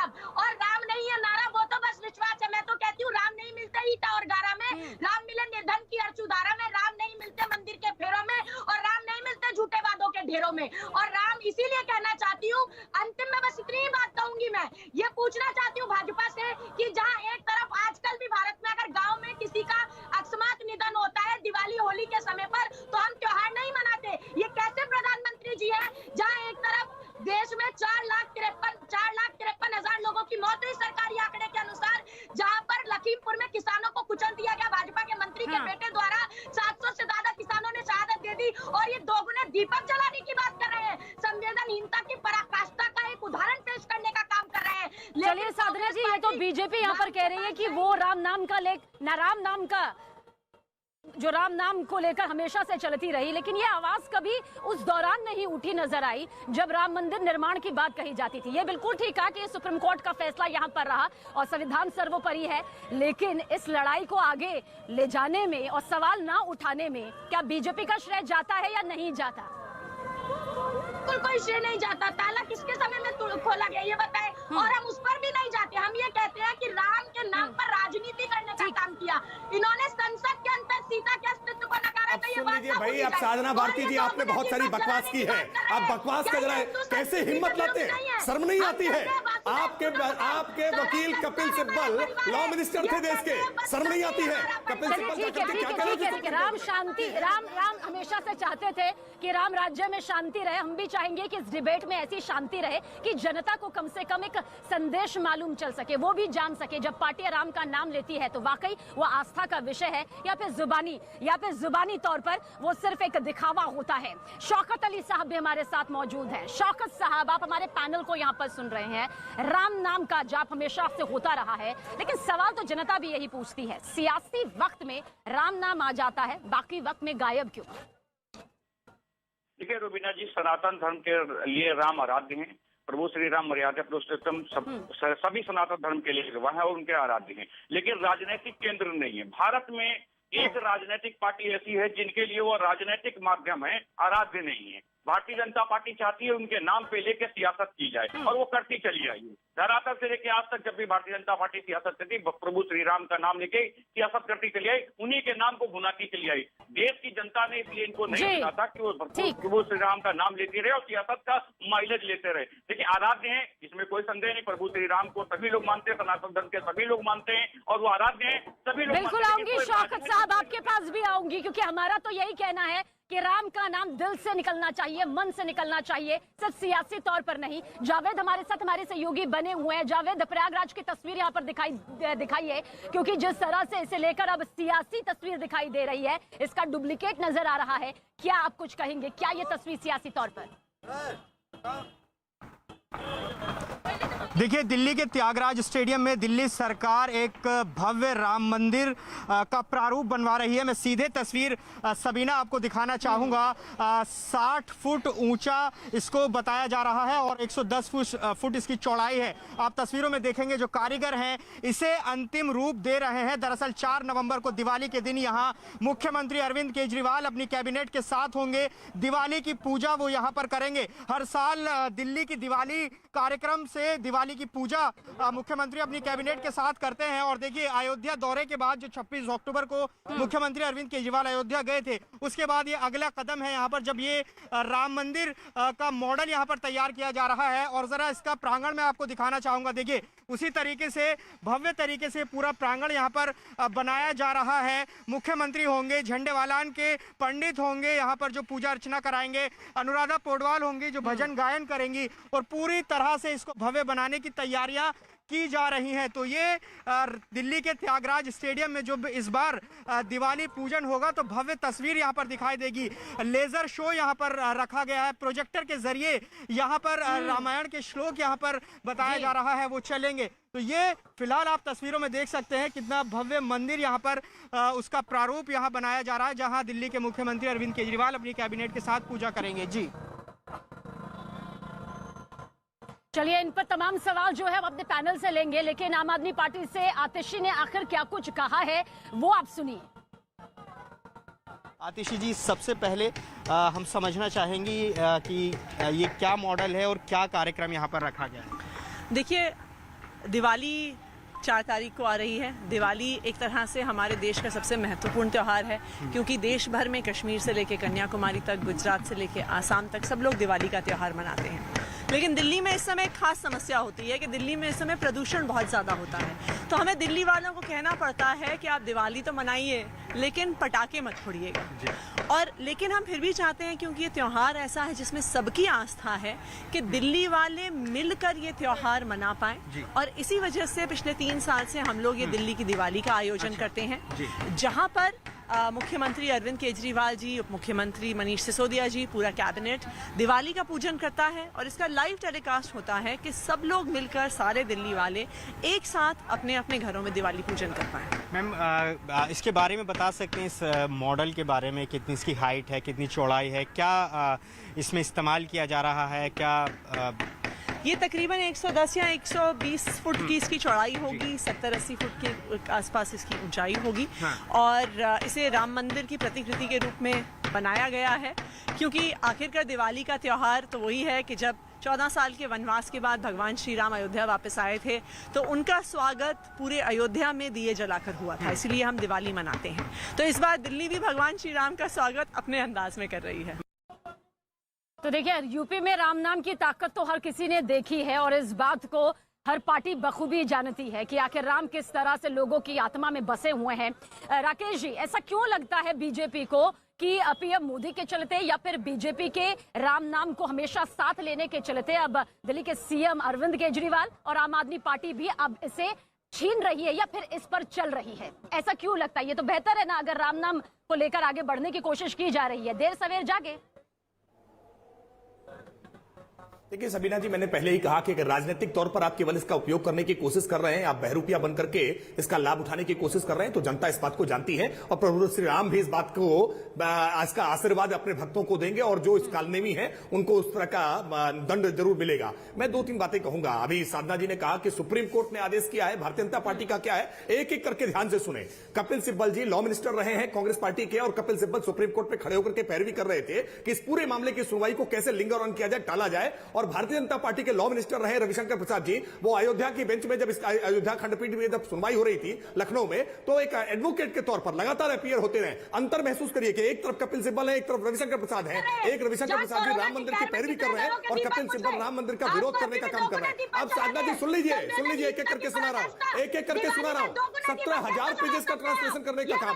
राम, और राम नहीं है नारा, वो तो बस विश्वास है। मैं तो कहती हूँ राम नहीं मिलते ईटा और गारा में, राम मिले निर्धन की अर्चुधारा में, राम नहीं मिलते मंदिर के फेरों में, और राम नहीं मिलते झूठे वादों के ढेरों में। और राम इसीलिए कहना चाहती हूँ, अंतिम में बस इतनी ही बात कहूंगी। मैं ये पूछना चाहती हूँ भाजपा से कि जहाँ एक तरफ आजकल भी भारत में अगर गाँव में किसी का अकस्मात निधन होता है दिवाली होली के समय पर, तो हम त्योहार नहीं मनाते। ये कैसे प्रधानमंत्री जी है, जहाँ एक तरफ देश में 4,53,000 लोगों की मौत हुई सरकारी आंकड़े के अनुसार, जहां पर लखीमपुर में किसानों को कुचल दिया गया भाजपा के मंत्री के बेटे द्वारा, 700 से ज्यादा किसानों ने शहादत दे दी, और ये दोगुने दीपक जलाने की बात कर रहे हैं, संवेदनहीनता की पराकाष्ठा का एक उदाहरण पेश करने का काम कर रहे हैं। चलिए साधना जी, ये तो बीजेपी यहाँ पर कह रही है कि वो राम नाम का राम नाम का जो राम नाम को लेकर हमेशा से चलती रही, लेकिन ये आवाज कभी उस दौरान नहीं उठी नजर आई जब राम मंदिर निर्माण की बात कही जाती थी। ये बिल्कुल ठीक है कि सुप्रीम कोर्ट का फैसला यहाँ पर रहा और संविधान सर्वोपरि है, लेकिन इस लड़ाई को आगे ले जाने में और सवाल ना उठाने में क्या बीजेपी का श्रेय जाता है या नहीं जाता? बिल्कुल कोई श्रेय नहीं जाता। ताला किसके समय में खोला गया ये बताए, और हम उस पर भी नहीं जाते। हम ये कहते हैं कि राम के नाम पर राजनीति करने का काम किया इन्होंने। संसद के अंदर सीता के अस्तित्व को नकारा। अब सुन लीजिए भाई, अब साधना भारती जी आपने बहुत सारी बकवास की है, अब बकवास कर रहे हैं, कैसे हिम्मत लाते हैं, शर्म नहीं आती है? आपके वकील कपिल सिब्बल लॉ मिनिस्टर थे देश के, शर्म नहीं आती है? कपिल सिब्बल राम शांति, राम हमेशा से चाहते थे कि राम राज्य में शांति रहे। हम भी चाहेंगे कि इस डिबेट में ऐसी शांति रहे कि जनता को कम से कम एक संदेश मालूम चल सके, वो भी जान सके जब पार्टी राम का नाम लेती है तो वाकई वो आस्था का विषय है या फिर जुबानी तौर पर वो सिर्फ एक दिखावा होता है। शौकत अली साहब भी हमारे साथ मौजूद हैं। शौकत साहब, आप हमारे पैनल को यहाँ पर सुन रहे हैं। राम नाम का जाप हमेशा से होता रहा है, लेकिन सवाल तो जनता भी यही पूछती है, सियासी वक्त में राम नाम आ जाता है, बाकी वक्त में गायब क्यों? देखिए रुबीना जी, सनातन धर्म के लिए राम आराध्य हैं। प्रभु श्री राम मर्यादा पुरुषोत्तम सभी सनातन धर्म के लिए वह है और उनके आराध्य हैं, लेकिन राजनीतिक केंद्र नहीं है। भारत में एक राजनीतिक पार्टी ऐसी है जिनके लिए वो राजनीतिक माध्यम है, आराध्य नहीं है। भारतीय जनता पार्टी चाहती है उनके नाम पे लेके सियासत की जाए, और वो करती चली आई है। धरातल से लेके आज तक जब भी भारतीय जनता पार्टी सियासत करती, प्रभु श्री राम का नाम लेके सियासत करती चली आई, उन्हीं के नाम को भुनाती चली आई। देश की जनता ने इसलिए इनको नहीं चुना था कि वो प्रभु श्री राम का नाम लेते रहे और सियासत का माइलेज लेते रहे। देखिए आराध्य हैं, इसमें कोई संदेह नहीं। प्रभु श्री राम को सभी लोग मानते हैं, सनातन धर्म के सभी लोग मानते हैं, और वो आराध्य हैं, सभी लोग। बिल्कुल आऊंगी शौकत साहब, आपके पास भी आऊंगी, क्योंकि हमारा तो यही कहना है कि राम का नाम दिल से निकलना चाहिए, मन से निकलना चाहिए, सिर्फ सियासी तौर पर नहीं। जावेद हमारे साथ, हमारे सहयोगी बने हुए हैं। जावेद, प्रयागराज की तस्वीर यहाँ पर दिखाई है, क्योंकि जिस तरह से इसे लेकर अब सियासी तस्वीर दिखाई दे रही है, इसका डुप्लीकेट नजर आ रहा है। क्या आप कुछ कहेंगे, क्या ये तस्वीर सियासी तौर पर? देखिए, दिल्ली के त्यागराज स्टेडियम में दिल्ली सरकार एक भव्य राम मंदिर का प्रारूप बनवा रही है। मैं सीधे तस्वीर सबीना आपको दिखाना चाहूँगा। 60 फुट ऊंचा इसको बताया जा रहा है और 110 फुट इसकी चौड़ाई है। आप तस्वीरों में देखेंगे जो कारीगर हैं इसे अंतिम रूप दे रहे हैं। दरअसल 4 नवंबर को दिवाली के दिन यहाँ मुख्यमंत्री अरविंद केजरीवाल अपनी कैबिनेट के साथ होंगे। दिवाली की पूजा वो यहाँ पर करेंगे। हर साल दिल्ली की दिवाली कार्यक्रम से दिवाली की पूजा मुख्यमंत्री अपनी कैबिनेट के साथ करते हैं। और देखिए, अयोध्या दौरे के बाद जो 26 अक्टूबर को मुख्यमंत्री अरविंद केजरीवाल अयोध्या गए थे, उसके बाद ये अगला कदम है यहाँ पर, जब ये राम मंदिर का मॉडल यहाँ पर तैयार किया जा रहा है। और जरा इसका प्रांगण मैं आपको दिखाना चाहूंगा। देखिए, उसी तरीके से भव्य तरीके से पूरा प्रांगण यहाँ पर बनाया जा रहा है। मुख्यमंत्री होंगे, झंडेवालान के पंडित होंगे यहाँ पर जो पूजा अर्चना कराएंगे, अनुराधा पौडवाल होंगी जो भजन गायन करेंगी, और पूरी तरह से इसको भव्य बनाने की तैयारियां की जा रही हैं। तो ये दिल्ली के त्यागराज स्टेडियम में जो इस बार दिवाली पूजन होगा तो भव्य तस्वीर यहाँ पर दिखाई देगी। लेजर शो यहाँ पर रखा गया है, प्रोजेक्टर के जरिए यहाँ पर रामायण के श्लोक यहाँ पर बताया जा रहा है, वो चलेंगे। तो ये फिलहाल आप तस्वीरों में देख सकते हैं कितना भव्य मंदिर यहाँ पर उसका प्रारूप यहाँ बनाया जा रहा है, जहाँ दिल्ली के मुख्यमंत्री अरविंद केजरीवाल अपनी कैबिनेट के साथ पूजा करेंगे। जी चलिए, इन पर तमाम सवाल जो है हम अपने पैनल से लेंगे, लेकिन आम आदमी पार्टी से आतिशी ने आखिर क्या कुछ कहा है वो आप सुनिए। आतिशी जी, सबसे पहले हम समझना चाहेंगे कि ये क्या मॉडल है और क्या कार्यक्रम यहाँ पर रखा गया है। देखिए, दिवाली 4 तारीख को आ रही है। दिवाली एक तरह से हमारे देश का सबसे महत्वपूर्ण त्यौहार है, क्योंकि देश भर में कश्मीर से लेकर कन्याकुमारी तक, गुजरात से लेकर आसाम तक सब लोग दिवाली का त्यौहार मनाते हैं। लेकिन दिल्ली में इस समय एक खास समस्या होती है कि दिल्ली में इस समय प्रदूषण बहुत ज़्यादा होता है। तो हमें दिल्ली वालों को कहना पड़ता है कि आप दिवाली तो मनाइए, लेकिन पटाखे मत फोड़िएगा। और लेकिन हम फिर भी चाहते हैं, क्योंकि ये त्यौहार ऐसा है जिसमें सबकी आस्था है, कि दिल्ली वाले मिलकर ये त्यौहार मना पाएं। और इसी वजह से पिछले 3 साल से हम लोग ये दिल्ली की दिवाली का आयोजन करते हैं, जहाँ पर मुख्यमंत्री अरविंद केजरीवाल जी, उप मुख्यमंत्री मनीष सिसोदिया जी, पूरा कैबिनेट दिवाली का पूजन करता है। और इसका लाइव टेलीकास्ट होता है कि सब लोग मिलकर, सारे दिल्ली वाले एक साथ अपने अपने घरों में दिवाली पूजन कर पाएं। मैम, इसके बारे में बता सकते हैं, इस मॉडल के बारे में, कितनी इसकी हाइट है, कितनी चौड़ाई है, क्या इसमें इस्तेमाल किया जा रहा है, क्या ये तकरीबन 110 या 120 फुट की इसकी चौड़ाई होगी, 70-80 फुट के आसपास इसकी ऊंचाई होगी। और इसे राम मंदिर की प्रतिकृति के रूप में बनाया गया है, क्योंकि आखिरकार दिवाली का त्यौहार तो वही है कि जब 14 साल के वनवास के बाद भगवान श्री राम अयोध्या वापस आए थे, तो उनका स्वागत पूरे अयोध्या में दिए जलाकर हुआ था, इसलिए हम दिवाली मनाते हैं। तो इस बार दिल्ली भी भगवान श्री राम का स्वागत अपने अंदाज में कर रही है। तो देखिए, यूपी में राम नाम की ताकत तो हर किसी ने देखी है, और इस बात को हर पार्टी बखूबी जानती है कि आखिर राम किस तरह से लोगों की आत्मा में बसे हुए हैं। राकेश जी, ऐसा क्यों लगता है बीजेपी को कि पीएम मोदी के चलते, या फिर बीजेपी के राम नाम को हमेशा साथ लेने के चलते अब दिल्ली के सीएम अरविंद केजरीवाल और आम आदमी पार्टी भी अब इसे छीन रही है, या फिर इस पर चल रही है? ऐसा क्यों लगता है? ये तो बेहतर है ना, अगर राम नाम को लेकर आगे बढ़ने की कोशिश की जा रही है। देर सवेर जागे। देखिए सबीना जी, मैंने पहले ही कहा कि अगर राजनीतिक तौर पर आप केवल इसका उपयोग करने की कोशिश कर रहे हैं, आप बहरूपिया बनकर के इसका लाभ उठाने की कोशिश कर रहे हैं, तो जनता इस बात को जानती है, और प्रभु श्री राम भी इस बात को, इसका आशीर्वाद अपने भक्तों को देंगे, और जो इस कालनेमी है उनको उस तरह का दंड जरूर मिलेगा। मैं 2-3 बातें कहूंगा। अभी साधना जी ने कहा कि सुप्रीम कोर्ट ने आदेश किया है, भारतीय जनता पार्टी का क्या है, एक एक करके ध्यान से सुने। कपिल सिब्बल जी लॉ मिनिस्टर रहे हैं कांग्रेस पार्टी के, और कपिल सिब्बल सुप्रीम कोर्ट में खड़े होकर के पैरवी कर रहे थे कि इस पूरे मामले की सुनवाई को कैसे लिंगर ऑन किया जाए, टाला जाए। और भारतीय जनता पार्टी के लॉ मिनिस्टर रहे रविशंकर प्रसाद जी, वो अयोध्या की बेंच में, जब इस अयोध्या खंडपीठ में जब सुनवाई हो रही थी लखनऊ में, तो एक एडवोकेट के तौर पर लगातार अपीयर होते रहे। अंतर महसूस करिए कि एक तरफ कपिल सिब्बल है, एक तरफ रविशंकर प्रसाद है। एक रविशंकर प्रसाद जी राम मंदिर की पैरवी कर रहे हैं, और कपिल सिब्बल राम मंदिर का विरोध करने का काम कर रहे हैं। अब साधना जी सुन लीजिए, एक एक करके सुना रहा हूं, 17,000 पेजेस का ट्रांसलेशन करने का काम।